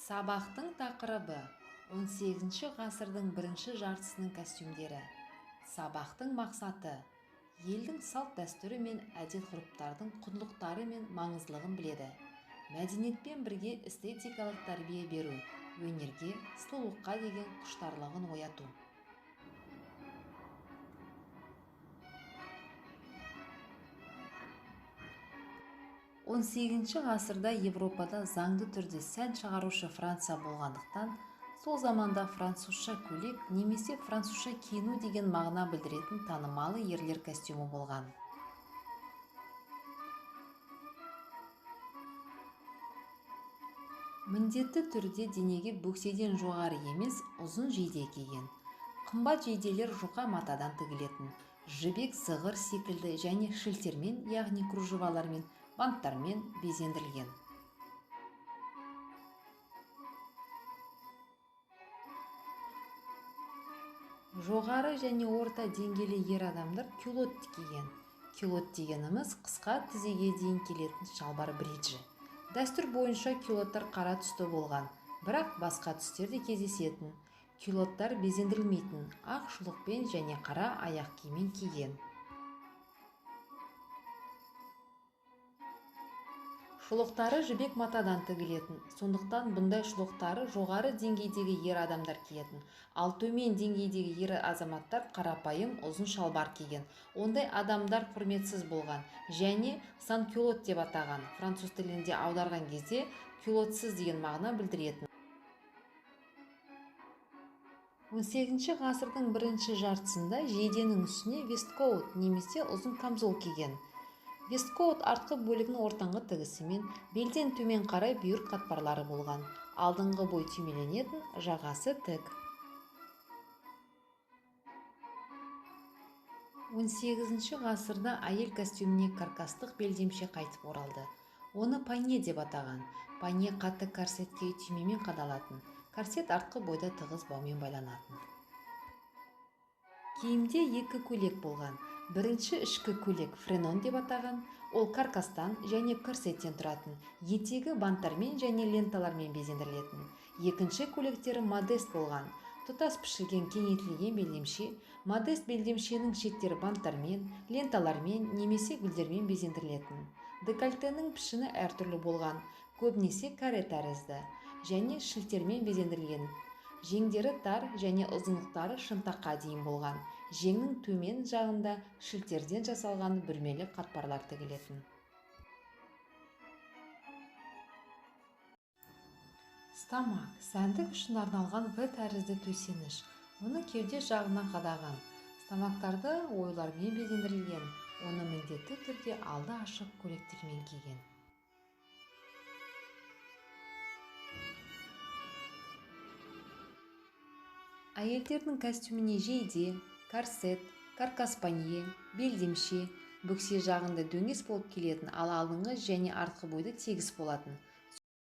Сабақтың тақырыбы 18 ғасырдың бірінші жартысының костюмдері. Сабақтың мақсаты елдің салт дәстүрі мен әдет-ғұрыптардың құндылықтары мен маңыздылығын біледі. Мәдениетпен бірге эстетикалық тәрбие беру, өнерге, сұлулыққа деген құштарлығын ояту. 18 ғасырда Европада заңды түрде сән шығарушы Франция болғандықтан, сол заманда французша көйлек немесе французша киіну деген мағына білдіретін танымалы ерлер костюмі болған. Міндетті түрде денеге бөкседен жоғары емес, ұзын жейде киген. Қымбат жейделер жұқа матадан тігілетін, жібек, зығыр секілді және шілтермен, яғни кружевалармен, банттармен безендірілген. Жоғары және орта деңгейлі ер адамдар кюлот киген. Кюлот дегеніміз қысқа тізеге дейін келетін шалбар бриджі. Дәстүр бойынша кюлоттар қара түсті болған, бірақ басқа түстер де кездесетін. Кюлоттар безендірілмейтін, ақ шұлықпен және қара аяқ киіммен киген. Шұлықтары жібек матадан тігілетін, сондықтан бұндай шұлықтары жоғары деңгейдегі ер адамдар киетін, ал төмен деңгейдегі ер азаматтар қарапайым ұзын шалбар киген. Ондай адамдар құрметсіз болған және сан-кюлот деп атаған. Француз тілінде аударған кезде кюлотсыз деген мағына білдіретін. 18 ғасырдың бірінші жартысында жейденің үстіне весткоут немесе ұзын камзол киген. Весткоут артқы бөлігінің ортаңғы тігісімен белден төмен қарай бүйір қатпарлары болған. Алдыңғы бой түймеленетін, жағасы тік. 18 ғасырда әйел костюміне каркастық белдемше қайтып оралды. Оны панье деп атаған. Панье қатты корсетке түймемен қадалатын. Корсет артқы бойда тығыз баумен байланатын. Киімде екі көйлек болған. Бірінші ішкі көйлек френон деп атаған, ол каркастан және корсеттен тұратын, етегі банттармен және ленталармен безендірілетін. Екінші көйлектері модест болған, тұтас пішілген кеңейтілген белдемше. Модест белдемшенің шектері банттармен, ленталармен немесе гүлдермен безендірілетін. Декольтенің пішіні әртүрлі болған, көбінесе каре тәрізді және шілтермен безендірілген. Жеңдері тар және ұзынлықтары шынтаққа дейін болған. Жеңнің төмен жағында шілтерден жасалған бүрмелі қатпарлар тігілетін. Стамак – сәндік үшін арналған V тәрізді төсеніш. Оны кеуде жағына қадаған. Стамактарды оюлармен безендірілген. Оны міндетті түрде алды ашық көйлектермен киген. Әйелдердің костюміне жейде, корсет, каркас-панье, белдемше, бөксе жағында дөңес болып келетін, ал алдыңғы және артқы бойды тегіс болатын.